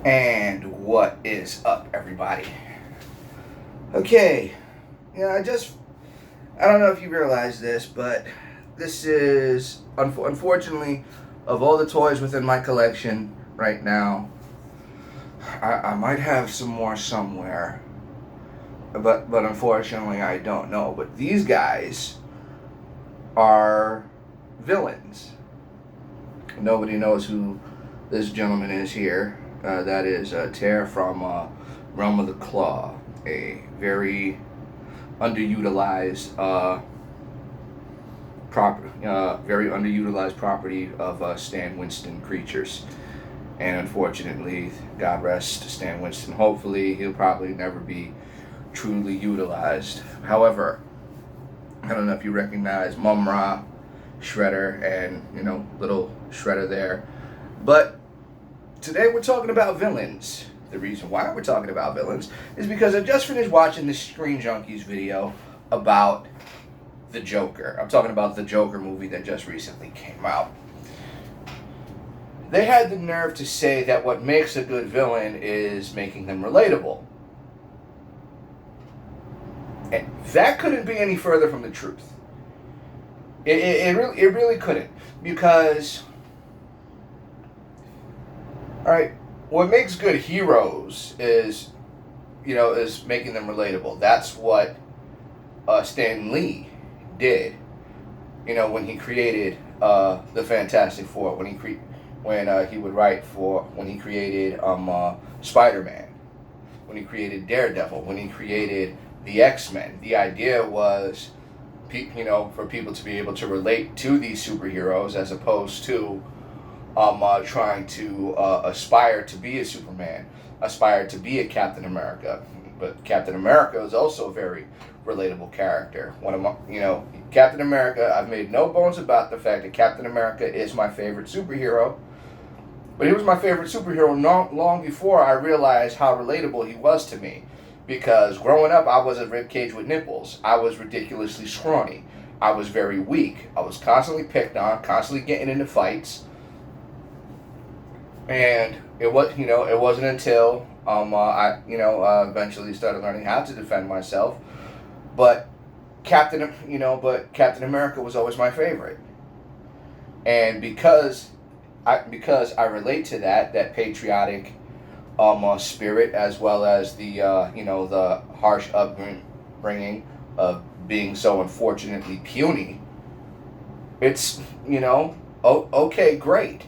And what is up, everybody? Okay, I don't know if you realize this, but this is, unfortunately, of all the toys within my collection right now, I might have some more somewhere, but unfortunately I don't know. But these guys are villains. Nobody knows who this gentleman is here. That is Tear from Realm of the Claw, a very underutilized property of Stan Winston creatures. And unfortunately, God rest Stan Winston. Hopefully, he'll probably never be truly utilized. However, I don't know if you recognize Mum-Ra, Shredder, and little Shredder there, but today we're talking about villains. The reason why we're talking about villains is because I just finished watching this Screen Junkies video about the Joker. I'm talking about the Joker movie that just recently came out. They had the nerve to say that what makes a good villain is making them relatable. And that couldn't be any further from the truth. It really couldn't. Because, alright, what makes good heroes is making them relatable. That's what Stan Lee did, when he created the Fantastic Four, when he created Spider-Man, when he created Daredevil, when he created the X-Men. The idea was, for people to be able to relate to these superheroes as opposed to trying to aspire to be a Superman, aspire to be a Captain America. But Captain America is also a very relatable character. Captain America, I've made no bones about the fact that Captain America is my favorite superhero. But he was my favorite superhero long before I realized how relatable he was to me. Because growing up, I was a ribcage with nipples. I was ridiculously scrawny. I was very weak. I was constantly picked on, constantly getting into fights. And it wasn't until I eventually started learning how to defend myself. But Captain America was always my favorite. And because I relate to that patriotic spirit, as well as the the harsh upbringing of being so unfortunately puny, it's okay, great.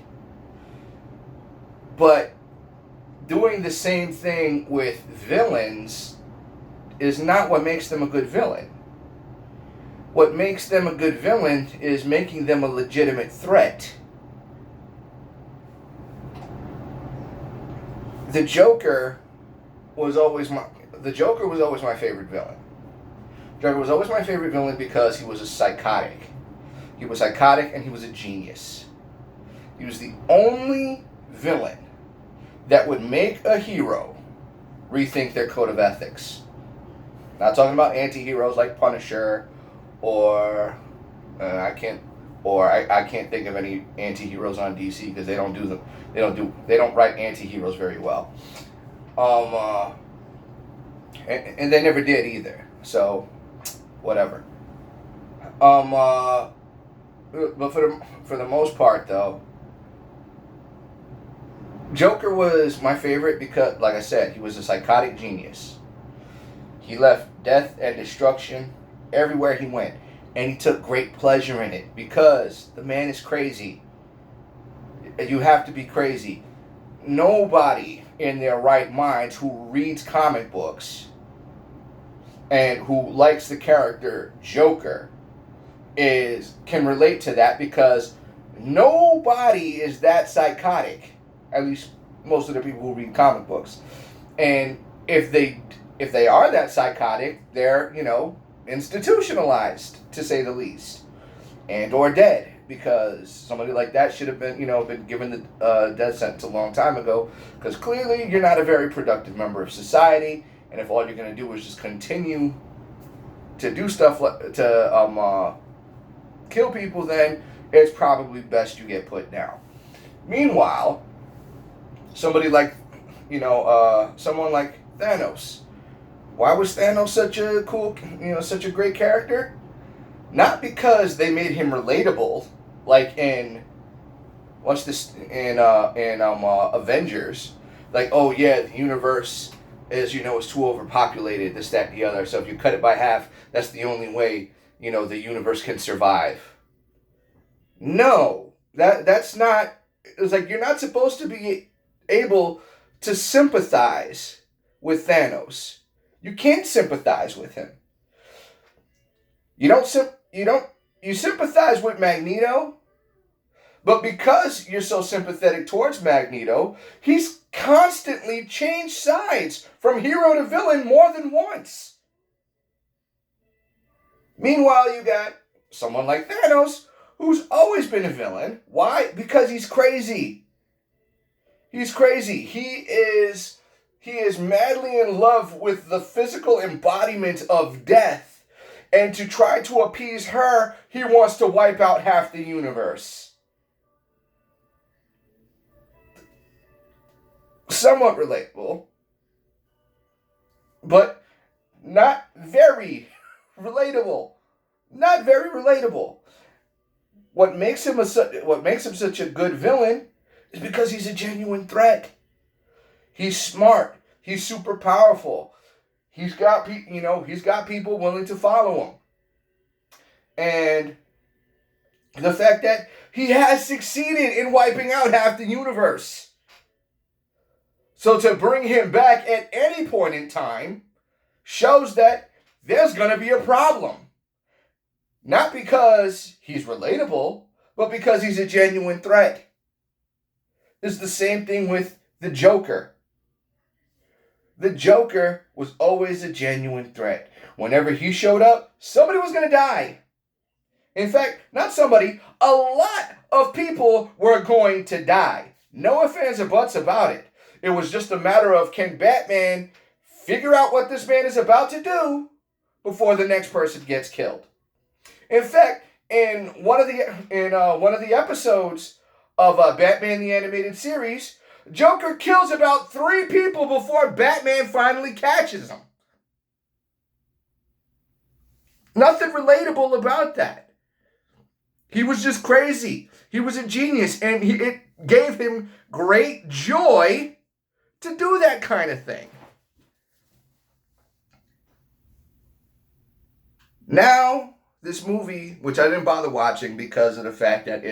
But doing the same thing with villains is not what makes them a good villain. What makes them a good villain is making them a legitimate threat. The Joker was always my favorite villain. Joker was always my favorite villain because he was a psychotic. He was psychotic and he was a genius. He was the only villain that would make a hero rethink their code of ethics. Not talking about anti-heroes like Punisher or I can't think of any anti-heroes on DC because they don't write anti-heroes very well. And they never did either. So whatever. But for the most part though, Joker was my favorite because, like I said, he was a psychotic genius. He left death and destruction everywhere he went. And he took great pleasure in it because the man is crazy. You have to be crazy. Nobody in their right minds who reads comic books and who likes the character Joker can relate to that because nobody is that psychotic. At least most of the people who read comic books. And if they are that psychotic, they're, institutionalized, to say the least, and or dead, because somebody like that should have been given the death sentence a long time ago, because clearly you're not a very productive member of society, and if all you're going to do is just continue to do stuff to kill people, then it's probably best you get put down. Meanwhile, somebody like someone like Thanos. Why was Thanos such a cool, such a great character? Not because they made him relatable, like in what's this in Avengers, like, oh yeah, the universe is too overpopulated, this, that, and the other. So if you cut it by half, that's the only way the universe can survive. No, that's not. It's like you're not supposed to be able to sympathize with Thanos. You can't sympathize with him. You sympathize with Magneto, but because you're so sympathetic towards Magneto, he's constantly changed sides from hero to villain more than once. Meanwhile, you got someone like Thanos who's always been a villain. Why? Because he's crazy. He's crazy. He is madly in love with the physical embodiment of death. And to try to appease her, he wants to wipe out half the universe. Somewhat relatable, but not very relatable. Not very relatable. What makes him such a good villain is because he's a genuine threat. He's smart. He's super powerful. He's got people willing to follow him. And the fact that he has succeeded in wiping out half the universe. So to bring him back at any point in time shows that there's going to be a problem. Not because he's relatable, but because he's a genuine threat. It's the same thing with the Joker. The Joker was always a genuine threat. Whenever he showed up, somebody was going to die. In fact, not somebody, a lot of people were going to die. No ifs, ands, or buts about it. It was just a matter of, can Batman figure out what this man is about to do before the next person gets killed? In fact, in one of the episodes of Batman the Animated Series, Joker kills about 3 people before Batman finally catches him. Nothing relatable about that. He was just crazy. He was a genius, and it gave him great joy to do that kind of thing. Now, this movie, which I didn't bother watching because of the fact that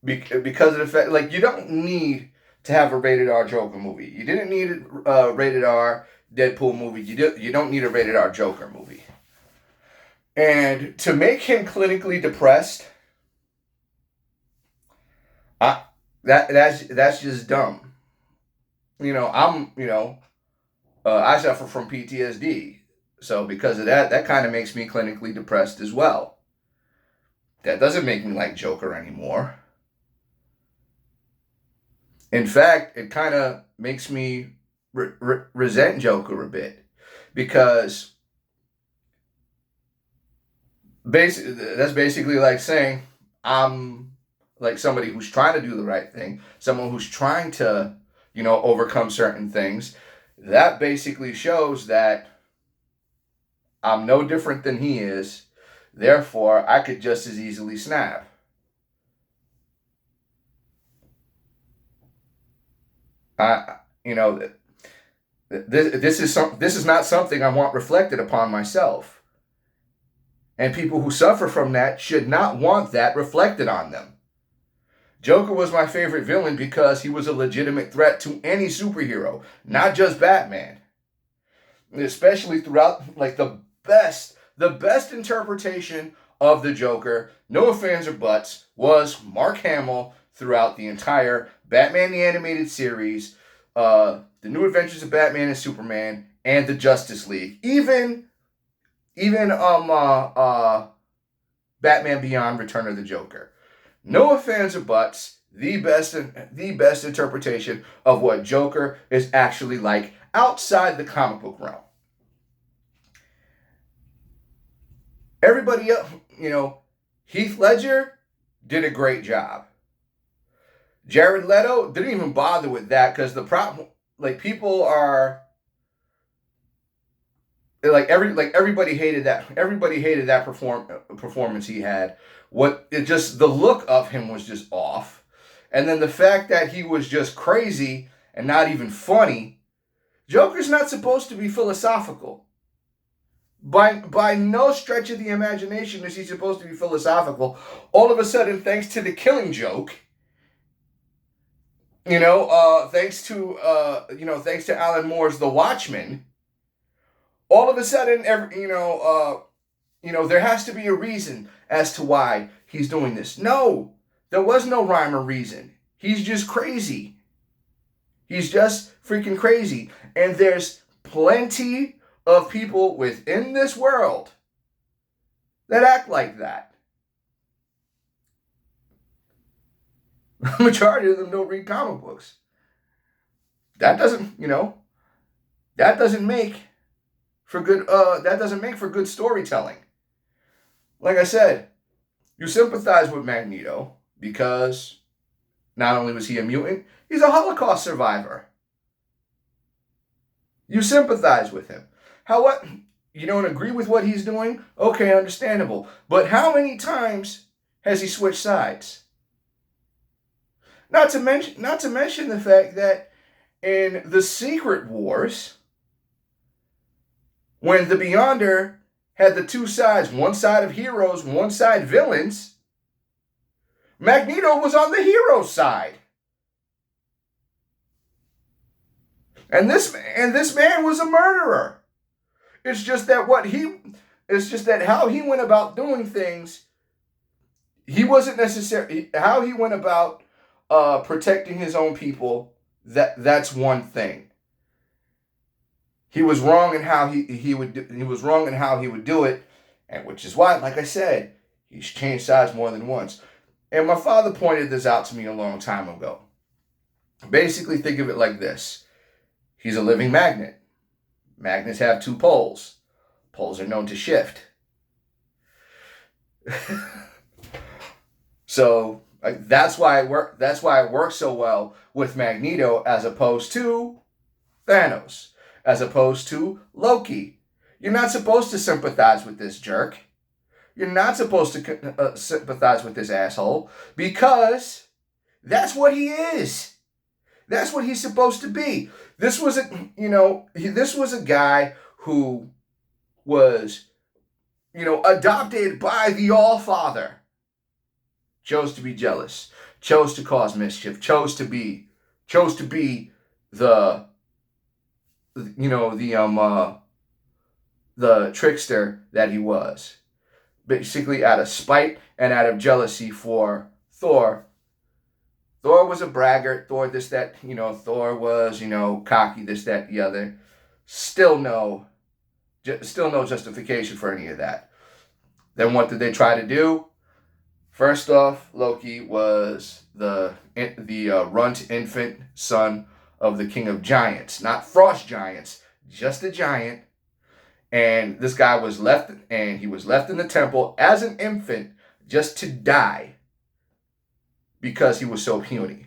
you don't need to have a rated R Joker movie. You didn't need a rated R Deadpool movie. You don't need a rated R Joker movie. And to make him clinically depressed, that's just dumb. I suffer from PTSD. So because of that kind of makes me clinically depressed as well. That doesn't make me like Joker anymore. In fact, it kind of makes me resent Joker a bit. Because that's basically like saying I'm like somebody who's trying to do the right thing. Someone who's trying to, overcome certain things. That basically shows that I'm no different than he is. Therefore, I could just as easily snap. This is not something I want reflected upon myself. And people who suffer from that should not want that reflected on them. Joker was my favorite villain because he was a legitimate threat to any superhero, not just Batman. Especially throughout, the best interpretation of the Joker, no ifs, ands, or buts, was Mark Hamill throughout the entire Batman the Animated Series, The New Adventures of Batman and Superman, and the Justice League. Even Batman Beyond: Return of the Joker. No ifs, ands, or buts, the best interpretation of what Joker is actually like outside the comic book realm. Everybody else, Heath Ledger did a great job. Jared Leto didn't even bother with that because the problem like people are everybody hated that performance he had. What it just the look of him was just off, and then the fact that he was just crazy and not even funny. Joker's not supposed to be philosophical. By no stretch of the imagination is he supposed to be philosophical. All of a sudden, thanks to the Killing Joke, thanks to Alan Moore's The Watchmen, all of a sudden, there has to be a reason as to why he's doing this. No, there was no rhyme or reason. He's just crazy. He's just freaking crazy. And there's plenty of people within this world that act like that. The majority of them don't read comic books. That doesn't make for good storytelling. Like I said, you sympathize with Magneto because not only was he a mutant, he's a Holocaust survivor. You sympathize with him. You don't agree with what he's doing? Okay, understandable. But how many times has he switched sides? Not to mention the fact that in the Secret Wars, when the Beyonder had the two sides, one side of heroes, one side villains, Magneto was on the hero side. And this man was a murderer. It's just that how he went about doing things, he wasn't necessarily how he went about protecting his own people. That's one thing. He was wrong in how he would do it, and which is why, like I said, he's changed sides more than once. And my father pointed this out to me a long time ago. Basically, think of it like this: he's a living magnet. Magnets have two poles. Poles are known to shift. So that's why it works so well with Magneto as opposed to Thanos, as opposed to Loki. You're not supposed to sympathize with this jerk. You're not supposed to sympathize with this asshole because that's what he is. That's what he's supposed to be. This was a guy who was, adopted by the All-Father. Chose to be jealous. Chose to cause mischief. Chose to be the trickster that he was. Basically, out of spite and out of jealousy for Thor. Thor was a braggart. Thor this, that, Thor was, cocky, this, that, the other. Still no justification for any of that. Then what did they try to do? First off, Loki was the runt infant son of the king of giants. Not frost giants, just a giant. And this guy was left in the temple as an infant just to die because he was so puny.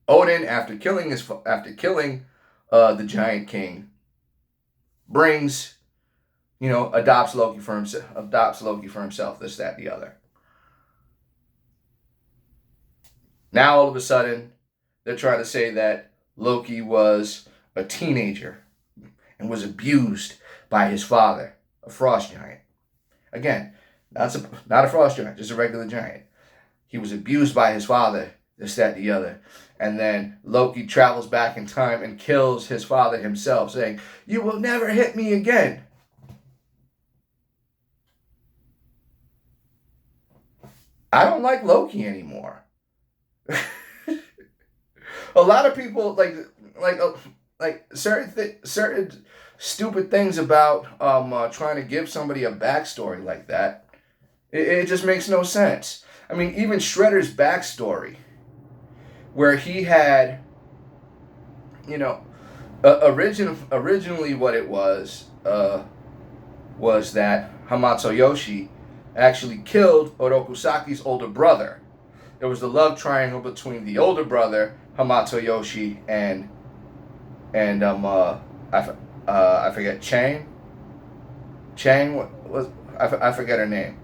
Odin, after killing the giant king, adopts Loki for himself, this, that, the other. Now all of a sudden, they're trying to say that Loki was a teenager and was abused by his father, a frost giant. Again, not a frost giant, just a regular giant. He was abused by his father, this, that, the other. And then Loki travels back in time and kills his father himself, saying, "You will never hit me again." I don't like Loki anymore. A lot of people like certain stupid things about trying to give somebody a backstory like that. It just makes no sense. I mean, even Shredder's backstory, where he had, originally what it was that Hamato Yoshi actually killed Orokusaki's older brother. There was the love triangle between the older brother, Hamato Yoshi, and and I forget Chang was I forget her name,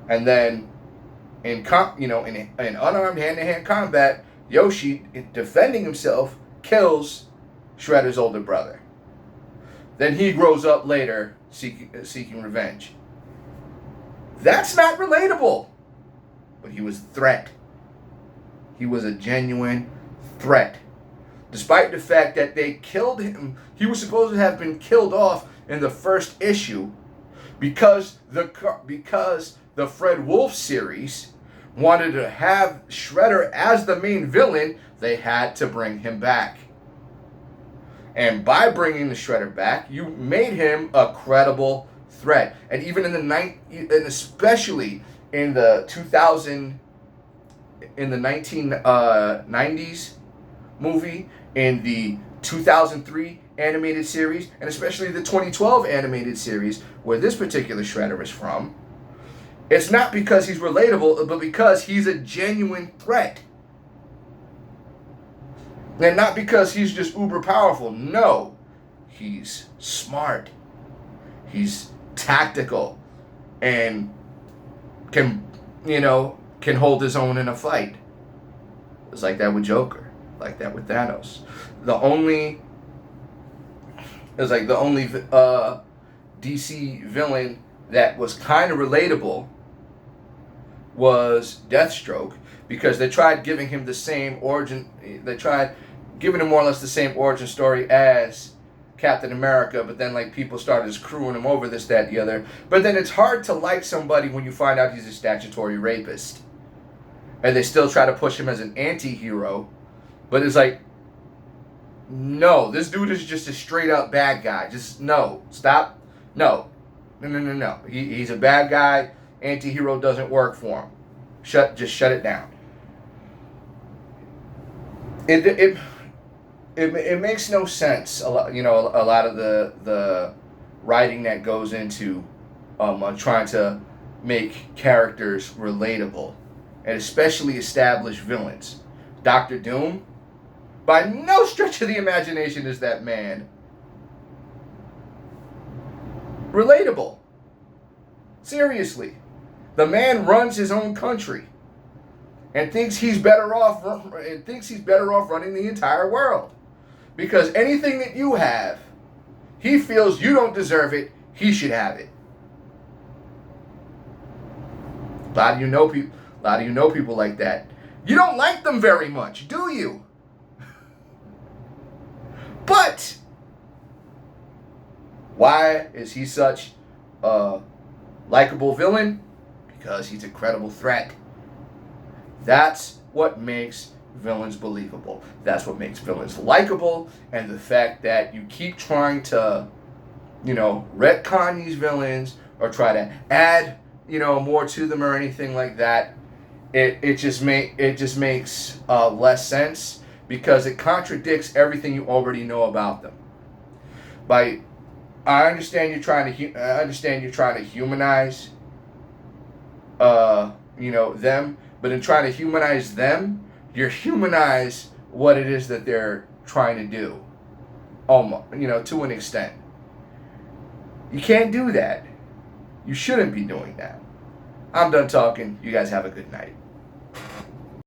and then in unarmed hand-to-hand combat, Yoshi, defending himself, kills Shredder's older brother. Then he grows up later seeking revenge. That's not relatable. But he was a threat. He was a genuine threat. Despite the fact that they killed him, he was supposed to have been killed off in the first issue because the Fred Wolf series wanted to have Shredder as the main villain. They had to bring him back. And by bringing the Shredder back, you made him a credible threat. And even in and especially in the 1990s movie, in the 2003 animated series, and especially the 2012 animated series, where this particular Shredder is from, it's not because he's relatable, but because he's a genuine threat. And not because he's just uber powerful. No. He's smart. He's tactical. And can hold his own in a fight. It's like that with Joker. Like that with Thanos. The only DC villain that was kind of relatable was Deathstroke, because they tried giving him the same origin. They tried giving him more or less the same origin story as Captain America, but then people started screwing him over, this, that, the other. But then it's hard to like somebody when you find out he's a statutory rapist, and they still try to push him as an anti-hero. But it's like, no, this dude is just a straight up bad guy. Just no, stop, no. He's a bad guy. Anti-hero doesn't work for him. Just shut it down. It makes no sense. A lot of the writing that goes into trying to make characters relatable, and especially established villains. Dr. Doom, by no stretch of the imagination is that man relatable. Seriously. The man runs his own country and thinks he's better off running the entire world. Because anything that you have, he feels you don't deserve it, he should have it. A lot of you know people like that. You don't like them very much, do you? But why is he such a likable villain? Because he's a credible threat. That's what makes villains believable. That's what makes villains likable. And the fact that you keep trying to, retcon these villains or try to add, more to them or anything like that, it just makes less sense, because it contradicts everything you already know about them. I understand you're trying to humanize them, but in trying to humanize them, you humanize what it is that they're trying to do, to an extent. You can't do that. You shouldn't be doing that. I'm done talking. You guys have a good night.